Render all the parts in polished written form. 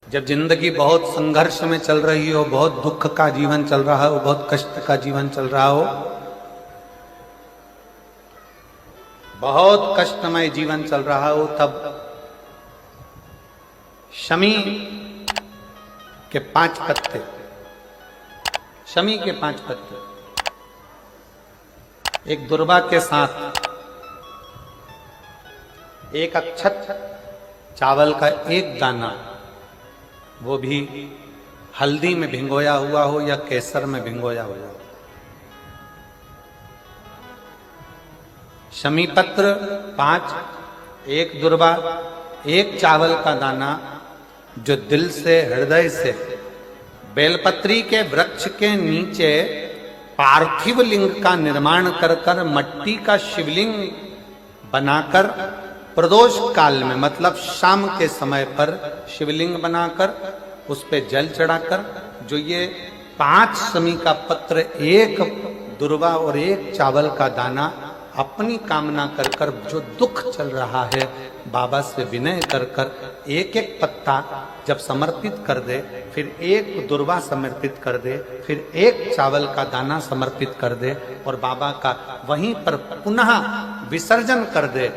जब जिंदगी बहुत संघर्ष में चल रही हो, बहुत दुख का जीवन चल रहा हो, बहुत कष्ट का जीवन चल रहा हो, बहुत कष्टमय जीवन चल रहा हो, तब शमी के 5 पत्ते, शमी के 5 पत्ते एक दुर्वा के साथ एक अक्षत चावल का एक दाना, वो भी हल्दी में भिंगोया हुआ हो या केसर में भिंगोया हुआ हो, शमी पत्र 5, एक दुर्वा, एक चावल का दाना, जो दिल से हृदय से बेलपत्री के वृक्ष के नीचे पार्थिव लिंग का निर्माण कर कर मट्टी का शिवलिंग बनाकर प्रदोष काल में, मतलब शाम के समय पर शिवलिंग बनाकर उस पे जल चढ़ाकर, जो ये 5 शमी का पत्र, एक दुर्वा और एक चावल का दाना, अपनी कामना कर कर, जो दुख चल रहा है बाबा से विनय कर कर एक एक पत्ता जब समर्पित कर दे, फिर एक दुर्वा समर्पित कर दे, फिर एक चावल का दाना समर्पित कर दे और बाबा का वहीं पर पुनः विसर्जन कर दे,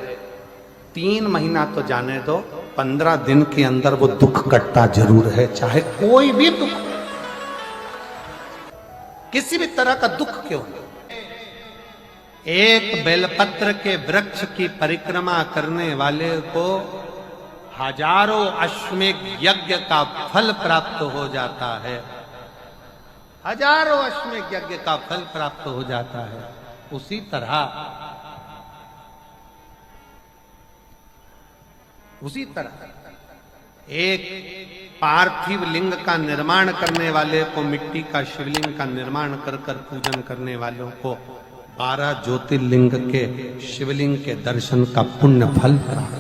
3 महीना तो जाने दो, 15 दिन के अंदर वो दुख कटता जरूर है, चाहे कोई भी दुख, किसी भी तरह का दुख क्यों न। एक बेलपत्र के वृक्ष की परिक्रमा करने वाले को हजारों अश्वमेध यज्ञ का फल प्राप्त हो जाता है, हजारों अश्वमेध यज्ञ का फल प्राप्त हो जाता है। उसी तरह एक पार्थिव लिंग का निर्माण करने वाले को, मिट्टी का शिवलिंग का निर्माण कर कर पूजन करने वालों को 12 ज्योतिर्लिंग के शिवलिंग के दर्शन का पुण्य फल प्राप्त।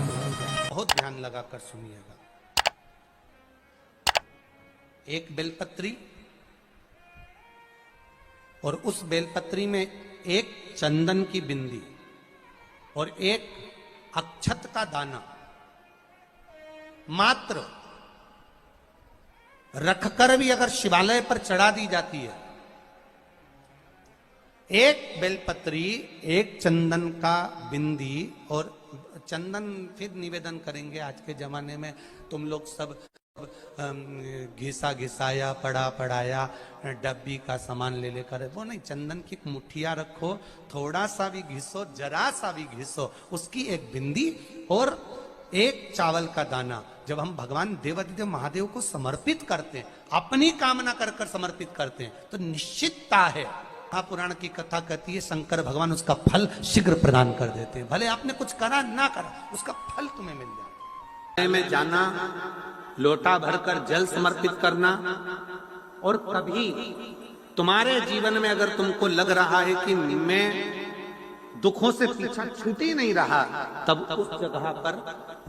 बहुत ध्यान लगाकर सुनिएगा। एक बेलपत्री और उस बेलपत्री में एक चंदन की बिंदी और एक अक्षत का दाना मात्र रखकर भी अगर शिवालय पर चढ़ा दी जाती है, एक बेलपत्री, एक चंदन का बिंदी, और चंदन फिर निवेदन करेंगे। आज के जमाने में तुम लोग सब घिसा घिसाया, पड़ा पड़ाया, डब्बी का सामान ले लेकर, वो नहीं, चंदन की मुठिया रखो, थोड़ा सा भी घिसो, जरा सा भी घिसो, उसकी एक बिंदी और एक चावल का दाना, जब हम भगवान देवादिदेव महादेव को समर्पित करते हैं, अपनी कामना कर कर समर्पित करते हैं, तो निश्चितता है, पुराण की कथा कहती है, शंकर भगवान उसका फल शीघ्र प्रदान कर देते हैं। भले आपने कुछ करा ना करा, उसका फल तुम्हें मिल जाए। में जाना, लोटा भरकर जल समर्पित करना, और कभी तुम्हारे जीवन में अगर तुमको लग रहा है कि मैं दुखों से पीछा छूट ही नहीं रहा, तब उस जगह पर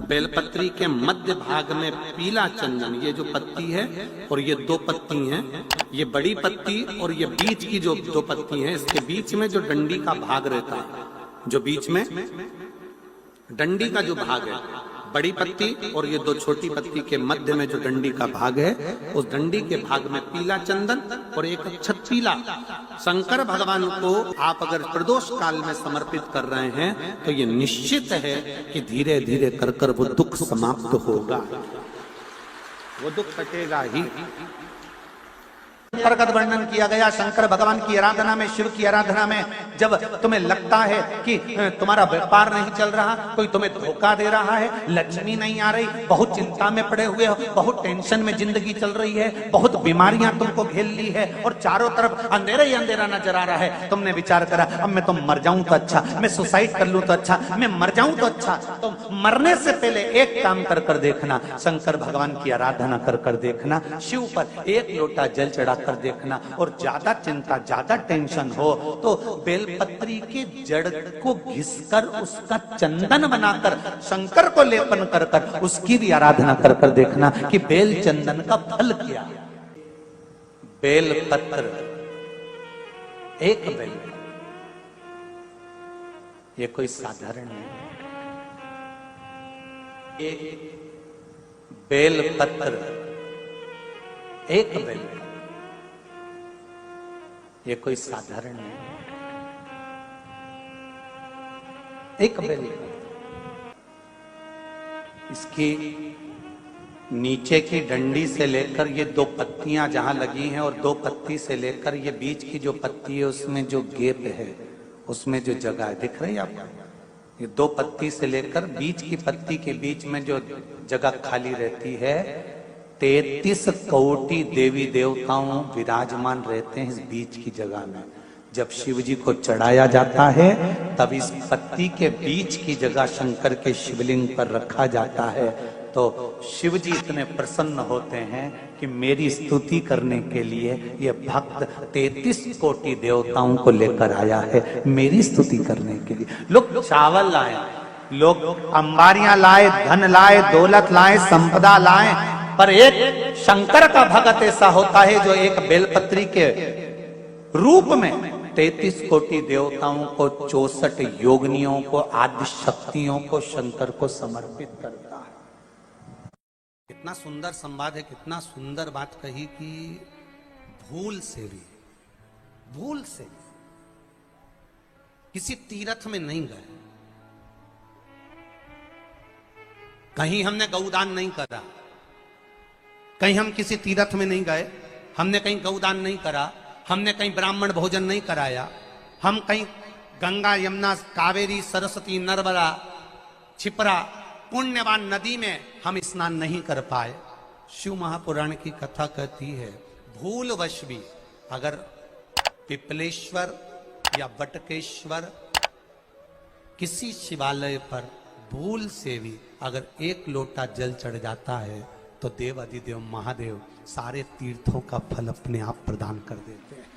बेलपत्री के मध्य भाग में पीला चंदन, ये जो पत्ती है और ये 2 पत्ती हैं, ये बड़ी पत्ती और ये बीच की जो 2 पत्ती हैं, इसके बीच में जो डंडी का भाग रहता है, जो बीच में डंडी का जो भाग है, बड़ी पत्ती और ये 2 छोटी पत्ती के मध्य में जो डंडी का भाग है, उस डंडी के भाग में पीला चंदन और एक अक्षत पीला, शंकर भगवान को आप अगर प्रदोष काल में समर्पित कर रहे हैं, तो ये निश्चित है कि धीरे धीरे कर कर वो दुख समाप्त होगा, वो दुख कटेगा ही। प्रगट वर्णन किया गया शंकर भगवान की आराधना में, शिव की आराधना में, जब तुम्हें लगता है कि तुम्हारा व्यापार नहीं चल रहा, कोई तुम्हें धोखा दे रहा है, लक्ष्मी नहीं आ रही, बहुत चिंता में पड़े हुए हो, बहुत टेंशन में जिंदगी चल रही है, बहुत बीमारियां तुमको घेर ली है और चारों तरफ अंधेरा ही अंधेरा नजर आ रहा है, तुमने विचार करा अब मैं तो मर जाऊं तो अच्छा, मैं सुसाइड कर लूं तो अच्छा, मैं मर जाऊं तो अच्छा, तो मरने से पहले एक काम कर कर देखना, शंकर भगवान की आराधना कर कर देखना, शिव पर एक लोटा जल चढ़ा कर देखना, और ज्यादा चिंता, ज्यादा टेंशन हो तो बेलपत्री के जड़ को घिसकर उसका चंदन बनाकर शंकर को लेपन कर कर उसकी भी आराधना कर कर देखना कि बेल चंदन का फल क्या। बेलपत्र, एक बेल, ये कोई साधारण नहीं, एक बेलपत्र एक बेल, ये कोई साधारण नहीं, एक बेल। इसकी नीचे की डंडी से लेकर ये दो पत्तियां जहां लगी हैं और दो पत्ती से लेकर ये बीच की जो पत्ती है उसमें जो गैप है, उसमें जो जगह है, दिख रही है आपको? ये दो पत्ती से लेकर बीच की पत्ती के बीच में जो जगह खाली रहती है, 33 कोटि देवी देवताओं विराजमान रहते हैं इस बीच की जगह में। जब शिव जी को चढ़ाया जाता है तब इस पत्ती के बीच की जगह शंकर के शिवलिंग पर रखा जाता है, तो शिव जी इतने प्रसन्न होते हैं कि मेरी स्तुति करने के लिए ये भक्त 33 कोटि देवताओं को लेकर आया है, मेरी स्तुति करने के लिए। लोग चावल लाए, लोग अंबारियां लाए, धन लाए, दौलत लाए, संपदा लाए, पर एक शंकर का भक्त ऐसा होता है जो एक बेलपत्री के रूप में 33 कोटि देवताओं को, 64 योगिनियों को, आदि शक्तियों को शंकर को समर्पित करता है। कितना सुंदर संवाद है, कितना सुंदर बात कही कि भूल से भी किसी तीर्थ में नहीं गए, कहीं हमने गौदान नहीं करा, कहीं हम किसी तीर्थ में नहीं गए, हमने कहीं गौदान नहीं करा, हमने कहीं ब्राह्मण भोजन नहीं कराया, हम कहीं गंगा यमुना कावेरी सरस्वती नर्मदा छिपरा पुण्यवान नदी में हम स्नान नहीं कर पाए। शिव महापुराण की कथा कहती है भूलवश भी अगर पिपलेश्वर या बटकेश्वर किसी शिवालय पर भूल से भी अगर एक लोटा जल चढ़ जाता है तो देव अधिदेव महादेव सारे तीर्थों का फल अपने आप प्रदान कर देते हैं।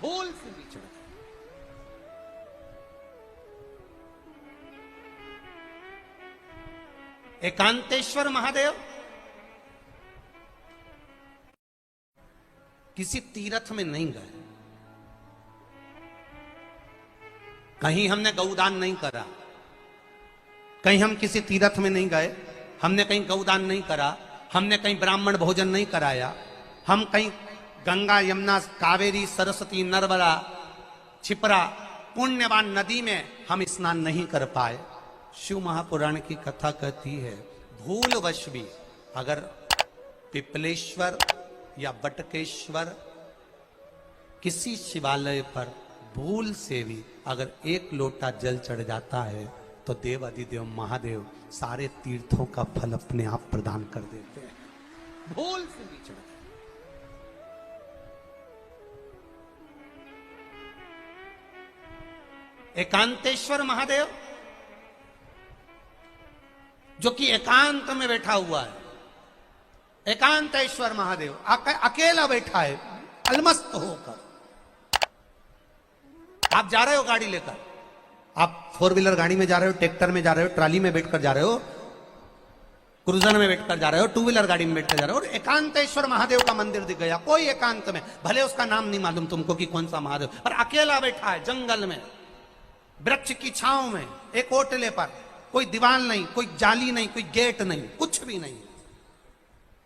भूल से भी चढ़, एकांतेश्वर महादेव किसी तीर्थ में नहीं गए, कहीं हमने गौदान नहीं करा, कहीं हम किसी तीर्थ में नहीं गए, हमने कहीं गौदान नहीं करा, हमने कहीं ब्राह्मण भोजन नहीं कराया, हम कहीं गंगा यमुना कावेरी सरस्वती नर्मदा छिपरा पुण्यवान नदी में हम स्नान नहीं कर पाए। शिव महापुराण की कथा कहती है भूलवश भी अगर पिपलेश्वर या बटकेश्वर किसी शिवालय पर भूल से भी अगर एक लोटा जल चढ़ जाता है तो देव अधिदेव महादेव सारे तीर्थों का फल अपने आप प्रदान कर देते हैं। भूल से भी चढ़, एकांतेश्वर महादेव जो कि एकांत में बैठा हुआ है, एकांतेश्वर महादेव अकेला बैठा है अलमस्त होकर। आप जा रहे हो गाड़ी लेकर, आप 4 व्हीलर गाड़ी में जा रहे हो, ट्रैक्टर में जा रहे हो, ट्राली में बैठकर जा रहे हो, क्रूजर में बैठकर जा रहे हो, 2 व्हीलर गाड़ी में बैठकर जा रहे हो, और एकांतेश्वर महादेव का मंदिर दिख गया, कोई एकांत में, भले उसका नाम नहीं मालूम तुमको कि कौन सा महादेव, पर अकेला बैठा है जंगल में, वृक्ष की छांव में, एक ओटले पर, कोई दीवार नहीं, कोई जाली नहीं, कोई गेट नहीं, कुछ भी नहीं।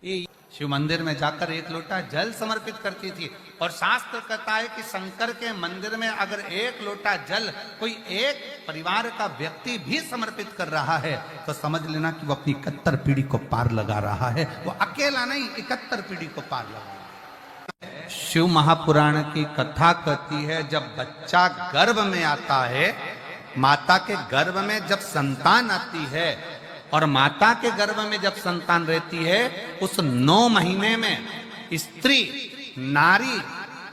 ये शिव मंदिर में जाकर एक लोटा जल समर्पित करती थी, और शास्त्र कहता है कि शंकर के मंदिर में अगर एक लोटा जल कोई एक परिवार का व्यक्ति भी समर्पित कर रहा है तो समझ लेना कि वो अपनी 71 पीढ़ी को पार लगा रहा है। वो अकेला नहीं, 71 पीढ़ी को पार लगा रहा है। शिव महापुराण की कथा कहती है जब बच्चा गर्भ में आता है, माता के गर्भ में जब संतान आती है और माता के गर्भ में जब संतान रहती है, उस 9 महीने में स्त्री नारी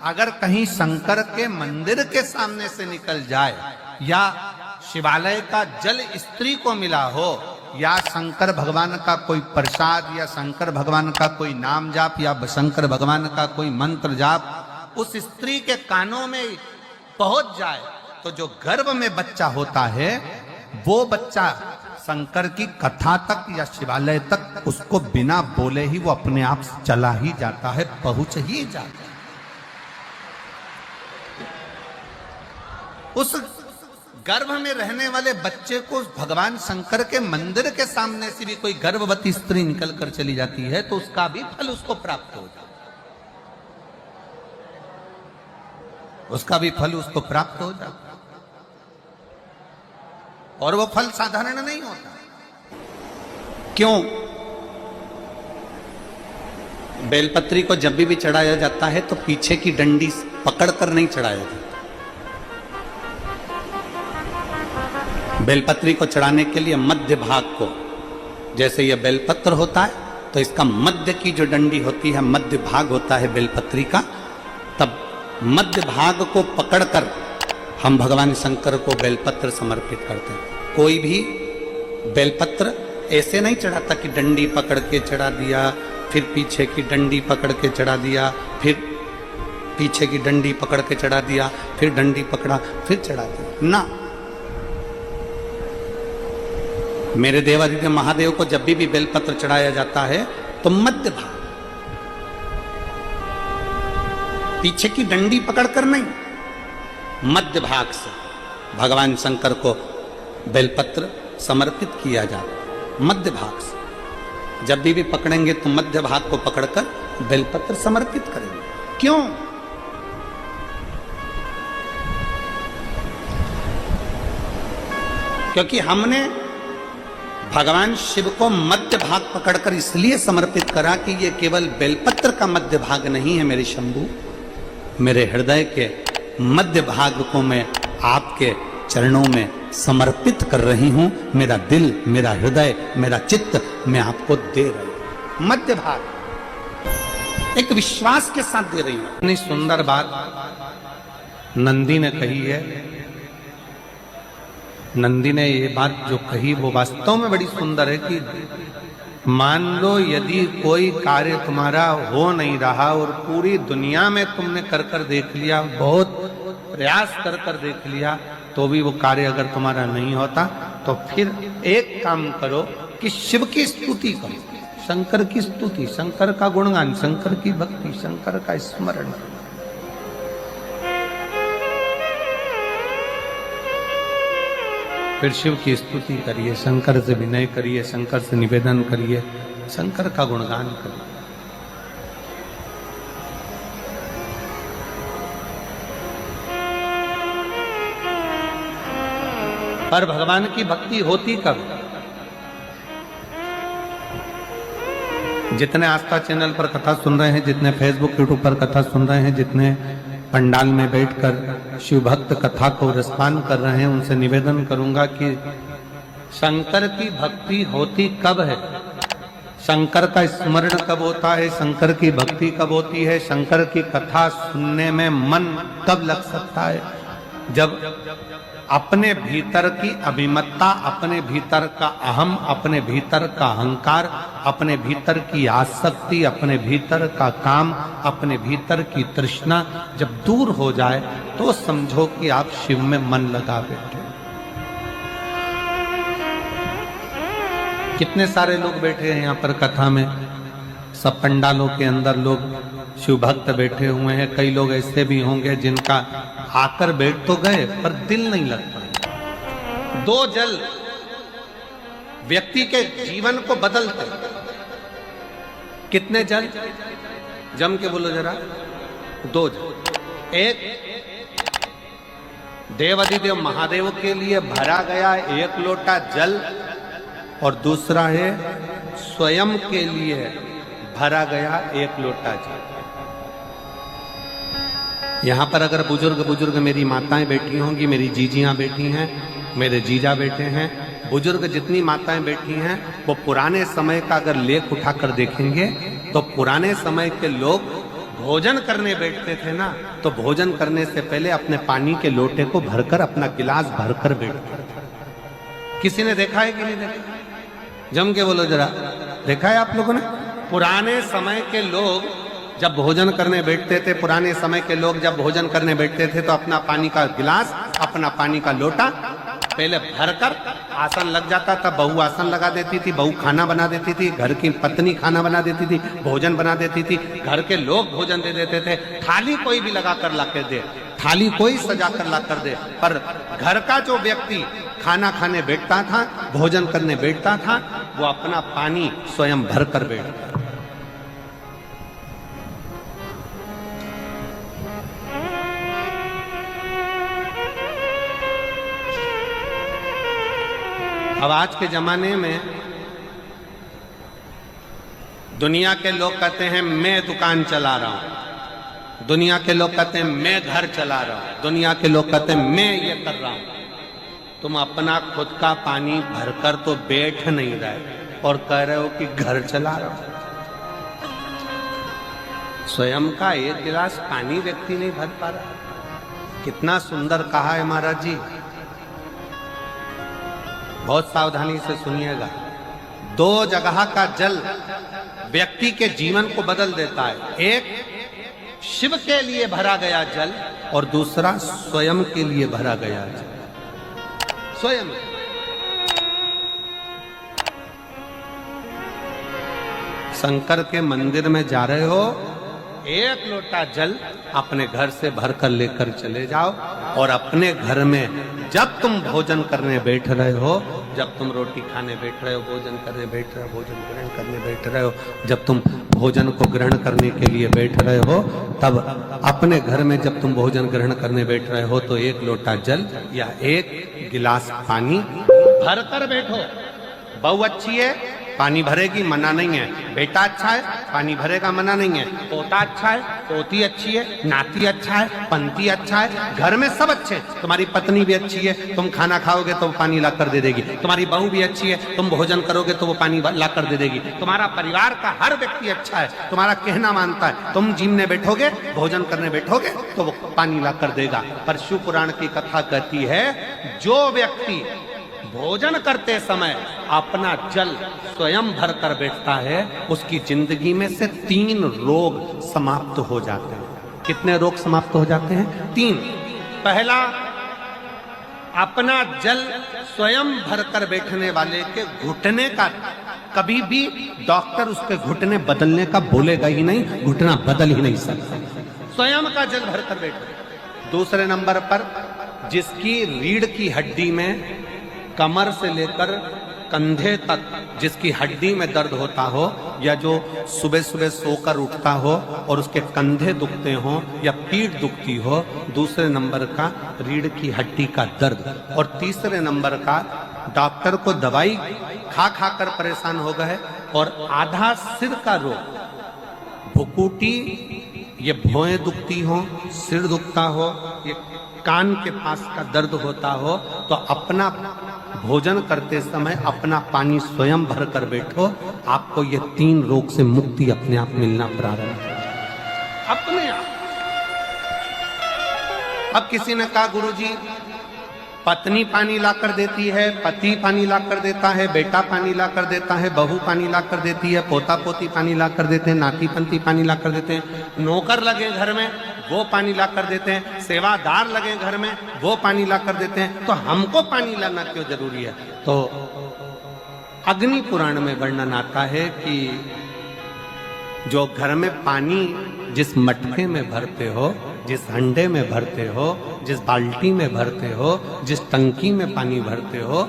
अगर कहीं शंकर के मंदिर के सामने से निकल जाए, या शिवालय का जल स्त्री को मिला हो, या शंकर भगवान का कोई प्रसाद, या शंकर भगवान का कोई नाम जाप, या शंकर भगवान का कोई मंत्र जाप उस स्त्री के कानों में पहुंच जाए, तो जो गर्भ में बच्चा होता है वो बच्चा शंकर की कथा तक या शिवालय तक उसको बिना बोले ही वो अपने आप चला ही जाता है, पहुंच ही जाता है। उस गर्भ में रहने वाले बच्चे को भगवान शंकर के मंदिर के सामने से भी कोई गर्भवती स्त्री निकल कर चली जाती है तो उसका भी फल उसको प्राप्त हो जाता है। उसका भी फल उसको प्राप्त हो जाता, और वो फल साधारण नहीं होता। क्यों? बेलपत्री को जब भी चढ़ाया जाता है तो पीछे की डंडी पकड़कर नहीं चढ़ाया जाता। बेलपत्री को चढ़ाने के लिए मध्य भाग को, जैसे यह बेलपत्र होता है तो इसका मध्य की जो डंडी होती है, मध्य भाग होता है बेलपत्री का, तब मध्य भाग को पकड़कर हम भगवान शंकर को बेलपत्र समर्पित करते हैं। कोई भी बेलपत्र ऐसे नहीं चढ़ाता कि डंडी पकड़ के चढ़ा दिया, फिर पीछे की डंडी पकड़ के चढ़ा दिया, फिर पीछे की डंडी पकड़ के चढ़ा दिया, फिर डंडी पकड़ा, फिर चढ़ा दिया ना। मेरे देवादिदेव महादेव को जब भी बेलपत्र चढ़ाया जाता है तो मध्य भाग, पीछे की डंडी पकड़कर नहीं, मध्य भाग से भगवान शंकर को बेलपत्र समर्पित किया जाता। मध्य भाग से जब भी पकड़ेंगे तो मध्य भाग को पकड़कर बेलपत्र समर्पित करेंगे। क्यों? क्योंकि हमने भगवान शिव को मध्य भाग पकड़कर इसलिए समर्पित करा कि ये केवल बेलपत्र का मध्य भाग नहीं है मेरे शंभू, मेरे हृदय के मध्य भाग को मैं आपके चरणों में समर्पित कर रही हूं। मेरा दिल, मेरा हृदय, मेरा चित्त मैं आपको दे रही हूं। मध्य भाग एक विश्वास के साथ दे रही हूं। इतनी सुंदर बात नंदी ने कही है। नंदी ने ये बात जो कही वो वास्तव में बड़ी सुंदर है कि मान लो यदि कोई कार्य तुम्हारा हो नहीं रहा और पूरी दुनिया में तुमने कर कर देख लिया, बहुत प्रयास कर कर देख लिया, तो भी वो कार्य अगर तुम्हारा नहीं होता, तो फिर एक काम करो कि शिव की स्तुति करो, शंकर की स्तुति, शंकर का गुणगान, शंकर की भक्ति, शंकर का स्मरण। फिर शिव की स्तुति करिए, शंकर से विनय करिए, शंकर से निवेदन करिए, शंकर का गुणगान करिए। पर भगवान की भक्ति होती कब? जितने आस्था चैनल पर कथा सुन रहे हैं, जितने फेसबुक यूट्यूब पर कथा सुन रहे हैं, जितने पंडाल में बैठकर शिव भक्त कथा को रसपान कर रहे हैं, उनसे निवेदन करूंगा कि शंकर की भक्ति होती कब है, शंकर का स्मरण कब होता है, शंकर की भक्ति कब होती है, शंकर की कथा सुनने में मन कब लग सकता है? जब अपने भीतर की अभिमत्ता, अपने भीतर का अहम, अपने भीतर का अहंकार, अपने भीतर की आसक्ति, अपने भीतर का काम, अपने भीतर की तृष्णा जब दूर हो जाए तो समझो कि आप शिव में मन लगा बैठे। कितने सारे लोग बैठे हैं यहाँ पर कथा में, सब पंडालों के अंदर लोग शिव भक्त बैठे हुए हैं। कई लोग ऐसे भी होंगे जिनका आकर बैठ तो गए पर दिल नहीं लगता। दो जल व्यक्ति के जीवन को बदलते। कितने जल? जम के बोलो जरा। दो जल। एक देवादिदेव महादेव के लिए भरा गया एक लोटा जल, और दूसरा है स्वयं के लिए भरा गया एक लोटा जल। यहां पर अगर बुजुर्ग मेरी माताएं बैठी होंगी, मेरी जीजियां बैठी हैं, मेरे जीजा बैठे हैं, बुजुर्ग जितनी माताएं बैठी हैं, वो पुराने समय का अगर लेख उठाकर देखेंगे तो पुराने समय के लोग भोजन करने बैठते थे ना, तो भोजन करने से पहले अपने पानी के लोटे को भरकर, अपना गिलास भरकर बैठते थे। किसी ने देखा है कि नहीं देखा? जम के बोलो जरा, देखा है आप लोगों ने? पुराने समय के लोग जब भोजन करने बैठते थे, पुराने समय के लोग जब भोजन करने बैठते थे तो अपना पानी का गिलास, अपना पानी का लोटा पहले भरकर आसन लग जाता था। बहू आसन लगा देती थी, बहू खाना बना देती थी, घर की पत्नी खाना बना देती थी, भोजन बना देती थी, घर के लोग भोजन दे देते थे। थाली कोई भी लगा कर ला कर दे, थाली कोई सजा कर ला कर दे, पर घर का जो व्यक्ति खाना खाने बैठता था, भोजन करने बैठता था, वो अपना पानी स्वयं भर कर बैठता। अब आज के जमाने में दुनिया के लोग कहते हैं मैं दुकान चला रहा हूं, दुनिया के लोग कहते हैं मैं घर चला रहा हूं, दुनिया के लोग कहते हैं मैं ये कर रहा हूं। तुम अपना खुद का पानी भरकर तो बैठ नहीं रहे और कह रहे हो कि घर चला रहा हूं। स्वयं का एक गिलास पानी व्यक्ति नहीं भर पा रहा। कितना सुंदर कहा है महाराज जी, बहुत सावधानी से सुनिएगा। दो जगह का जल व्यक्ति के जीवन को बदल देता है। एक शिव के लिए भरा गया जल और दूसरा स्वयं के लिए भरा गया जल। स्वयं शंकर के मंदिर में जा रहे हो, एक लोटा जल अपने घर से भरकर लेकर चले जाओ और अपने घर में जब तुम भोजन करने बैठ रहे हो, जब तुम रोटी खाने बैठ रहे हो, भोजन करने बैठ रहे हो, भोजन ग्रहण करने बैठ रहे हो, जब तुम भोजन को ग्रहण करने के लिए बैठ रहे हो, तब अपने घर में जब तुम भोजन ग्रहण करने बैठ रहे हो तो एक लोटा जल या एक गिलास पानी भरकर बैठो। बहू अच्छी है, पानी भरेगी, मना नहीं है। बेटा अच्छा है, पानी भरेगा, मना नहीं है। पोता अच्छा है, पोती अच्छी है, नाती अच्छा है, पंती अच्छा है, घर में सब अच्छे हैं। तुम्हारी पत्नी भी अच्छी है, तुम खाना खाओगे तो वो पानी ला कर दे देगी। तुम्हारी बहू भी अच्छी है, तुम भोजन करोगे तो वो पानी ला कर दे देगी। तुम्हारा परिवार का हर व्यक्ति अच्छा है, तुम्हारा कहना मानता है। तुम जिमने बैठोगे, भोजन करने बैठोगे तो वो पानी ला कर देगा। पर शिव पुराण की कथा कहती है, जो व्यक्ति भोजन करते समय अपना जल स्वयं भरकर बैठता है, उसकी जिंदगी में से 3 रोग समाप्त हो जाते हैं। कितने रोग समाप्त हो जाते हैं? 3। पहला, अपना जल स्वयं भरकर बैठने वाले के घुटने का कभी भी डॉक्टर उसके घुटने बदलने का बोलेगा ही नहीं, घुटना बदल ही नहीं सकता। स्वयं का जल भरकर बैठे। दूसरे नंबर पर, जिसकी रीढ़ की हड्डी में कमर से लेकर कंधे तक जिसकी हड्डी में दर्द होता हो, या जो सुबह सुबह सोकर उठता हो और उसके कंधे दुखते हो या पीठ दुखती हो। दूसरे नंबर का रीढ़ की हड्डी का दर्द। और तीसरे नंबर का, डॉक्टर को दवाई खा खा कर परेशान हो गए और आधा सिर का रोग, भुकुटी, ये भौएं दुखती हो, सिर दुखता हो, ये कान के पास का दर्द होता हो, तो अपना भोजन करते समय अपना पानी स्वयं भर कर बैठो। आपको ये 3 रोग से मुक्ति अपने आप मिलना प्रारंभ हो, अपने आप। अब किसी ने कहा, गुरुजी पत्नी पानी ला कर देती है, पति पानी ला कर देता है, बेटा पानी ला कर देता है, बहू पानी ला कर देती है, पोता पोती पानी ला कर देते हैं, नाती पंती पानी ला कर देते हैं, नौकर लगे घर में वो पानी ला कर देते हैं, सेवादार लगे घर में वो पानी ला कर देते हैं, तो हमको पानी लाना क्यों जरूरी है? तो अग्नि पुराण में वर्णन आता है कि जो घर में पानी जिस मटके में भरते हो, जिस हंडे में भरते हो, जिस बाल्टी में भरते हो, जिस टंकी में पानी भरते हो,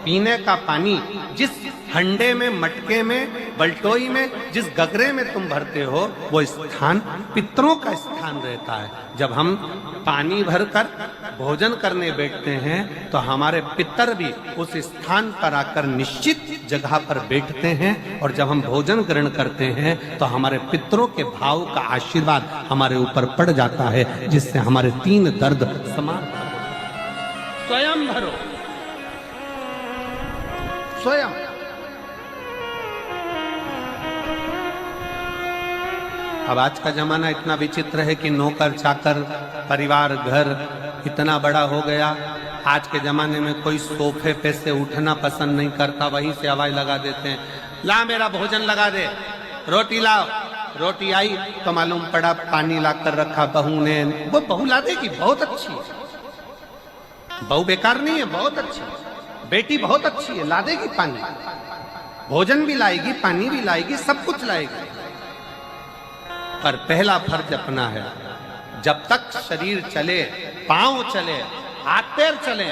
पीने का पानी जिस हंडे में, मटके में, बल्टोई में, जिस गगरे में तुम भरते हो, वो स्थान पितरों का स्थान रहता है। जब हम पानी भरकर भोजन करने बैठते हैं तो हमारे पितर भी उस स्थान पर आकर निश्चित जगह पर बैठते हैं, और जब हम भोजन ग्रहण करते हैं तो हमारे पितरों के भाव का आशीर्वाद हमारे ऊपर पड़ जाता है, जिससे हमारे 3 दर्द समाप्त हो। स्वयं भरो, स्वयं। अब आज का जमाना इतना विचित्र है कि नौकर चाकर, परिवार, घर इतना बड़ा हो गया। आज के जमाने में कोई सोफे पे से उठना पसंद नहीं करता, वहीं से आवाज लगा देते हैं, ला मेरा भोजन लगा दे, रोटी लाओ। रोटी आई तो मालूम पड़ा पानी ला कर रखा बहू ने। वो बहू ला देगी, बहुत अच्छी है, बहू बेकार नहीं है, बहुत अच्छी है, बेटी बहुत अच्छी है, ला देगी पानी, भोजन भी लाएगी, पानी भी लाएगी, सब कुछ लाएगी। पर पहला फर्ज अपना है, जब तक शरीर चले, पांव चले, हाथ पैर चले,